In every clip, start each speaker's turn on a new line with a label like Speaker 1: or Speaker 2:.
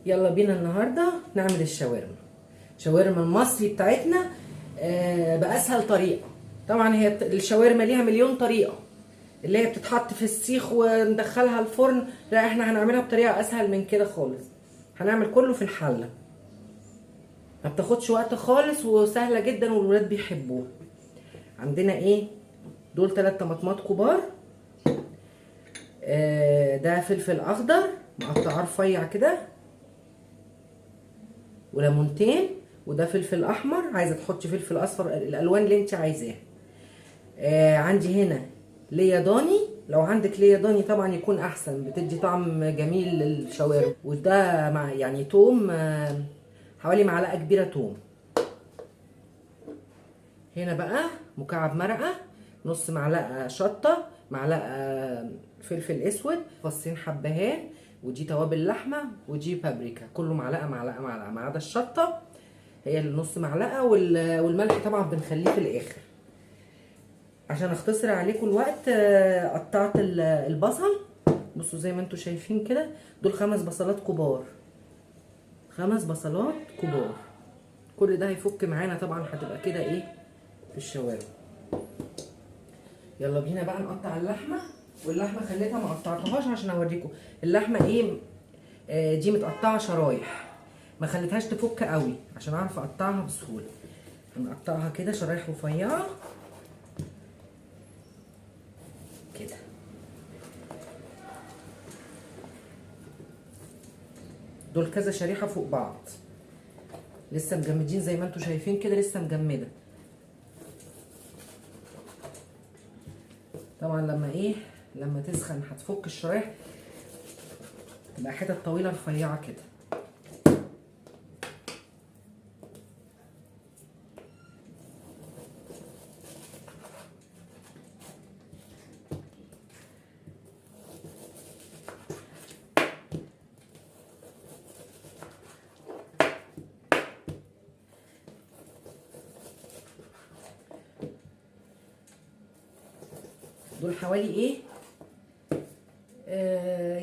Speaker 1: يلا بينا النهارده نعمل الشاورما. شاورما المصري بتاعتنا بأسهل طريقة. طبعا هي الشاورما ليها مليون طريقة، اللي هي بتتحط في السيخ وندخلها الفرن. لا، احنا هنعملها بطريقة اسهل من كده خالص. هنعمل كله في الحلة، ما بتاخدش وقت خالص وسهلة جدا والولاد بيحبوها. عندنا ايه؟ دول 3 طماطمات كبار، ده فلفل اخضر مقطعه رفيع كده، وليمونتين، وده فلفل احمر. عايزه تحطي فلفل اصفر، الالوان اللي انت عايزاها. عندي هنا ليا ضاني، لو عندك ليا ضاني طبعا يكون احسن، بتدي طعم جميل للشاورما. وده مع يعني توم، حوالي معلقه كبيره توم. هنا بقى مكعب مرقه، نص معلقه شطه، معلقه فلفل اسود، فصين حبهان، ودي توابل لحمه، ودي بابريكا. كله معلقه معلقه معلقه ما عدا الشطه، هي اللي نص معلقه، والملح طبعا بنخليه في الاخر. عشان اختصر عليكم الوقت قطعت البصل. بصوا زي ما انتم شايفين كده، دول 5 بصلات كبار، 5 بصلات كبار. كل ده هيفك معانا طبعا، هتبقى كده ايه في الشاورما. يلا بينا بقى نقطع اللحمه. واللحمه خليتها ما قطعتهاش عشان اوريكم اللحمه ايه. دي متقطعه شرايح، ما خليتهاش تفك قوي عشان اعرف اقطعها بسهوله. هنقطعها كده شرايح رفيعه كده. دول كذا شريحه فوق بعض، لسه مجمدين زي ما انتم شايفين كده، لسه مجمده. طبعا لما تسخن هتفك الشرايح، تبقى حتت طويله رفيعه كده. دول حوالي ايه،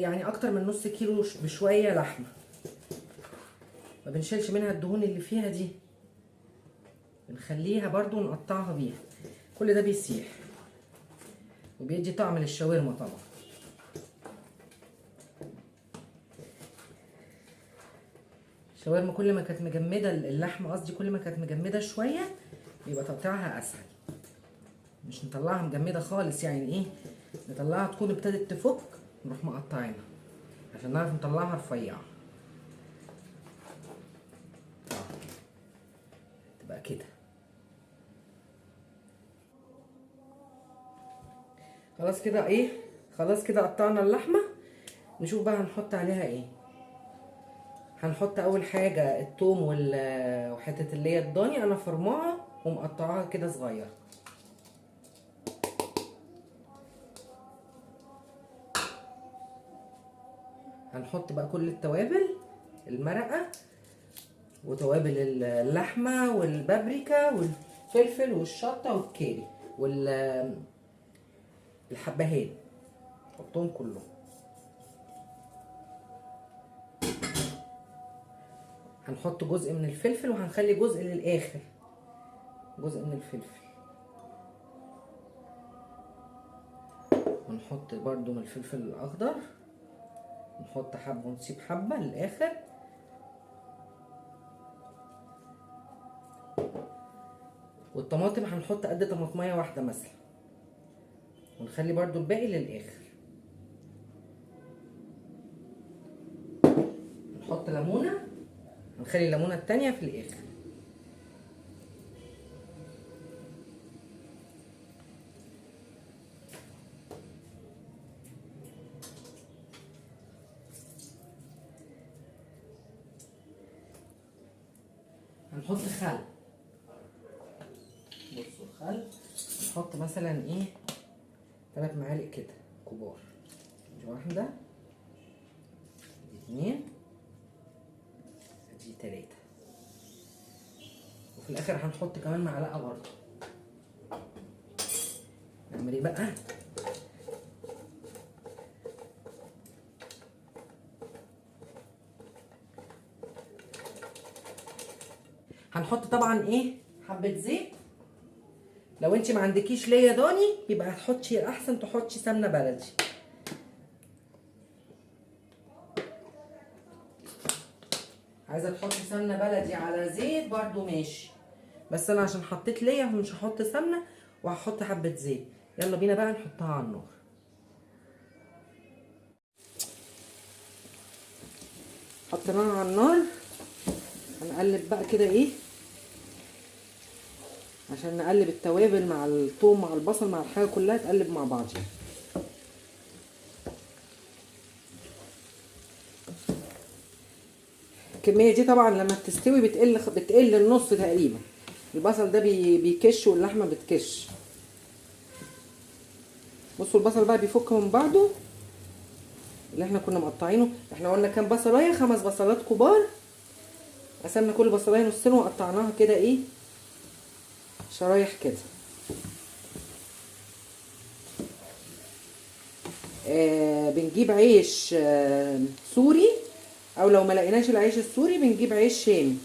Speaker 1: يعني اكتر من نص كيلو بشويه لحمه. ما بنشيلش منها الدهون اللي فيها دي، بنخليها برضو نقطعها بيها. كل ده بيسيح وبيدي طعم للشاورما طبعا. الشاورما كل ما كانت مجمده، اللحمه قصدي كل ما كانت مجمده شويه بيبقى تقطيعها اسهل. مش نطلعها مجمده خالص، يعني ايه، نطلعها تكون ابتدت تفك نروح مقطعينها عشان نعرف نطلعها رفيعه. تبقى كده. خلاص كده ايه، خلاص كده قطعنا اللحمه. نشوف بقى هنحط عليها ايه. هنحط اول حاجه الثوم وحته اللي هي الضاني، انا فرماها ومقطعاها كده صغير. هنحط بقى كل التوابل، المرقه وتوابل اللحمه والبابريكا والفلفل والشطه والكاري والحبهان، نحطهم كلهم. هنحط جزء من الفلفل وهنخلي جزء للاخر، جزء من الفلفل. ونحط برضو من الفلفل الاخضر، نحط حبه ونسيب حبه للاخر. والطماطم هنحط قد طماطميه واحده مثلا، ونخلي برضو الباقي للاخر. نحط ليمونه، هنخلي الليمونه التانيه في الاخر. هنحط خل. بصوا الخل نحط مثلا ايه 3 معالق كده كبار. دي واحده، دي 2، دي 3. وفي الاخر هنحط كمان معلقه برضه. نعمل ايه بقى، هنحط طبعا ايه حبه زيت. لو انت ما عندكيش ليا ضاني يبقى هتحطي احسن تحطي سمنه بلدي. عايزه تحطي سمنه بلدي على زيت برضو ماشي، بس انا عشان حطيت ليا مش هحط سمنه وهحط حبه زيت. يلا بينا بقى نحطها على النار. حطيناها على النار، هنقلب بقى كده ايه عشان نقلب التوابل مع الثوم مع البصل مع الحاجه كلها تقلب مع بعضها. الكميه دي طبعا لما بتستوي بتقل النص تقريبا. البصل ده بيكش واللحمه بتكش. بصوا البصل بقى بيفك من بعضه اللي احنا كنا مقطعينه. احنا قلنا كام بصلايه؟ 5 بصلات كبار. قسمنا كل بصلايه نصين وقطعناها كده ايه شرايح كده. بنجيب عيش سوري، او لو ما لقيناش العيش السوري بنجيب عيش شامي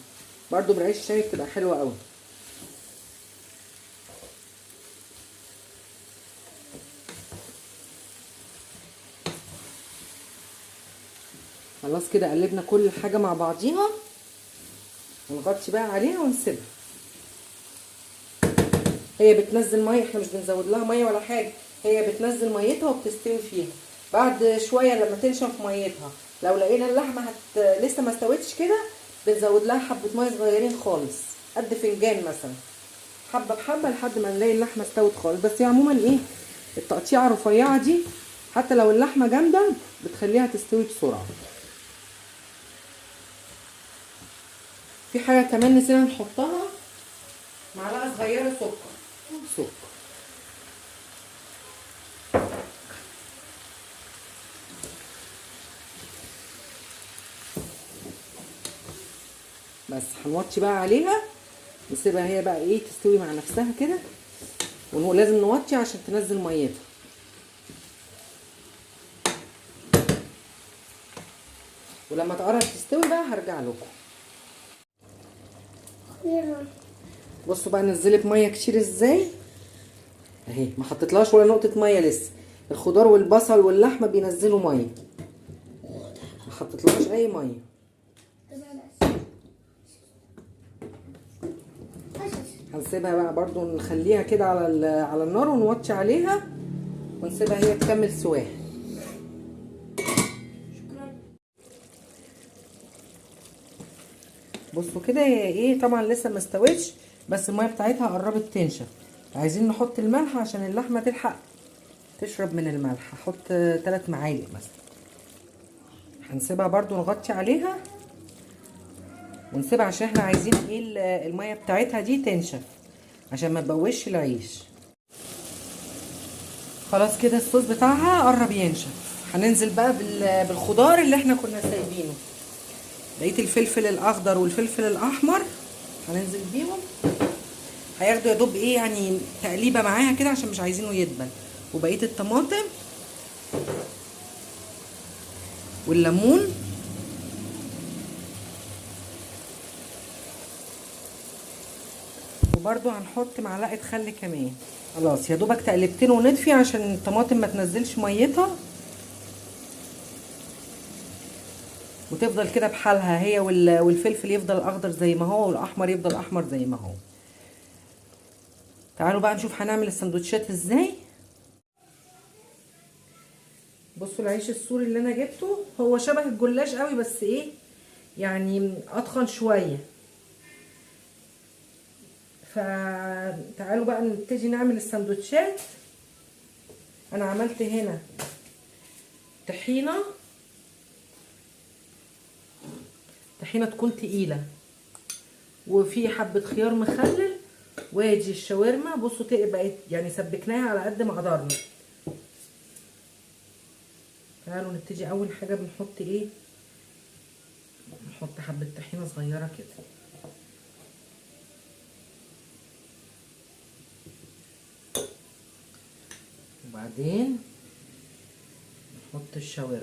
Speaker 1: برضو. بالعيش الشامي بتبقى حلوه قوي. خلاص كده قلبنا كل حاجه مع بعضيها، ونغطي بقى عليها ونسيبها. هي بتنزل ميه، احنا مش بنزود لها ميه ولا حاجه، هي بتنزل ميتها وبتستوي فيها. بعد شويه لما تنشف ميتها لو لقينا اللحمه لسه ما استوتش كده بنزود لها حبه ميه صغيرين خالص قد فنجان مثلا، حبه بحبه لحد ما نلاقي اللحمه استوت خالص. بس هي عموما ايه التقطيعه الرفيعه دي حتى لو اللحمه جامده بتخليها تستوي بسرعه. في حاجه كمان نسينا نحطها، معلقه صغيره سكر. بس هنوطي بقى عليها نسيبها هي بقى ايه تستوي مع نفسها كده، ولازم نوطي عشان تنزل ميتها. ولما تقرب تستوي بقى هرجع لكم. بصوا بقى نزلت ميه كتير ازاي اهي، ما حطيتلهاش ولا نقطه ميه لسه. الخضار والبصل واللحمه بينزلوا ميه، ما حطيتلهاش اي ميه. هنسيبها بقى برضو نخليها كده على النار ونوطي عليها ونسيبها هي تكمل سواها. بصوا كده هي ايه طبعا لسه ما استوتش بس الميه بتاعتها قربت تنشف. عايزين نحط الملح عشان اللحمه تلحق تشرب من الملح. هحط 3 معالق مثلا. هنسيبها برضو نغطي عليها ونسيبها عشان احنا عايزين ايه الميه بتاعتها دي تنشف عشان ما تبوش العيش. خلاص كده الصوص بتاعها قرب ينشف. هننزل بقى بالخضار اللي احنا كنا سايبينه. لقيت الفلفل الاخضر والفلفل الاحمر هننزل بيهم، هياخدوا يا دوب ايه يعني تقليبه معاها كده عشان مش عايزينه يدبل. وبقيه الطماطم والليمون وبرده هنحط معلقه خل كمان. خلاص يا دوبك تقلبتين ونطفي عشان الطماطم ما تنزلش ميتها وتفضل كده بحالها هي والفلفل يفضل اخضر زي ما هو والاحمر يفضل احمر زي ما هو. تعالوا بقى نشوف هنعمل السندوتشات ازاي. بصوا العيش السوري اللي انا جبته هو شبه الجلاش قوي بس ايه يعني اتخن شويه. فتعالوا بقى نبتدي نعمل السندوتشات. انا عملت هنا طحينه تكون تقيله وفي حبه خيار مخلل وادي الشاورما. بصوا بقت يعني سبكناها على قد ما قدرنا. تعالوا نبتدي. اول حاجه بنحط ايه، نحط حبه طحينه صغيره كده وبعدين نحط الشاورما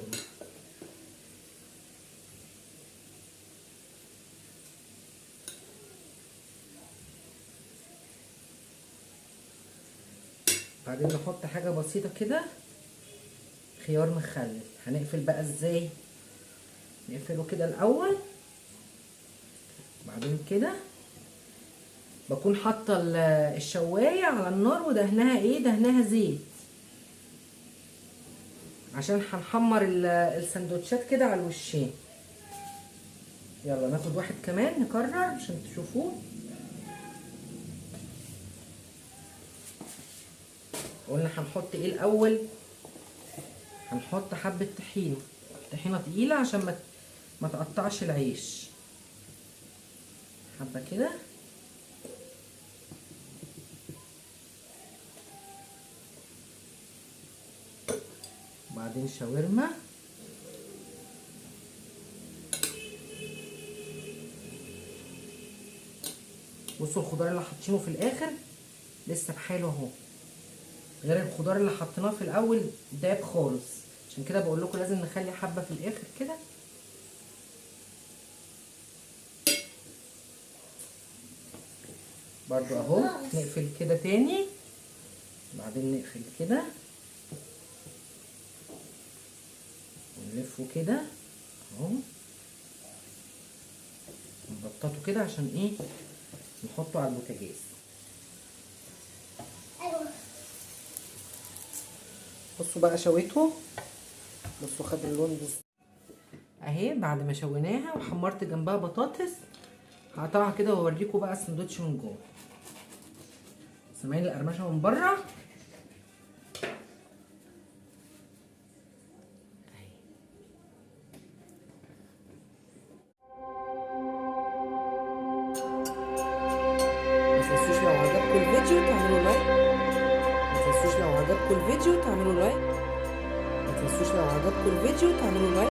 Speaker 1: بعدين نحط حاجه بسيطه كده، خيار مخلل. هنقفل بقى ازاي؟ نقفله كده الاول، بعدين كده بكون حاطه الشوايه على النار ودهنها ايه، دهنها زيت، عشان هنحمر السندوتشات كده على الوشين. يلا ناخد واحد كمان نكرر عشان تشوفوه. قلنا هنحط ايه الاول؟ هنحط حبه طحينه، طحينه تقيله عشان ما تقطعش العيش. حبه كده، وبعدين شاورما، بصوا الخضار اللي حاطينه في الاخر لسه بحاله اهو، غير الخضار اللي حطيناه في الاول داب خالص، عشان كده بقول لكم لازم نخلي حبه في الاخر كده. برضو اهو نقفل كده تاني، بعدين نقفل كده ونلفه كده اهو، نبططه كده عشان ايه، نحطه على البوتاجاز. بصوا بقى شويته، بصوا خد اللون ده اهي. بعد ما شويناها وحمرت جنبها بطاطس، هقطعها كده واوريكم بقى السندوتش من جوه. سامعين القرمشه من بره؟ ما تنسوش لو عجبكم الفيديو تعملوا لايك، ما تنسوش لو عجبكم الفيديو تعملوا لايك، ما تنسوش لو عجبكم الفيديو تعملوا لايك.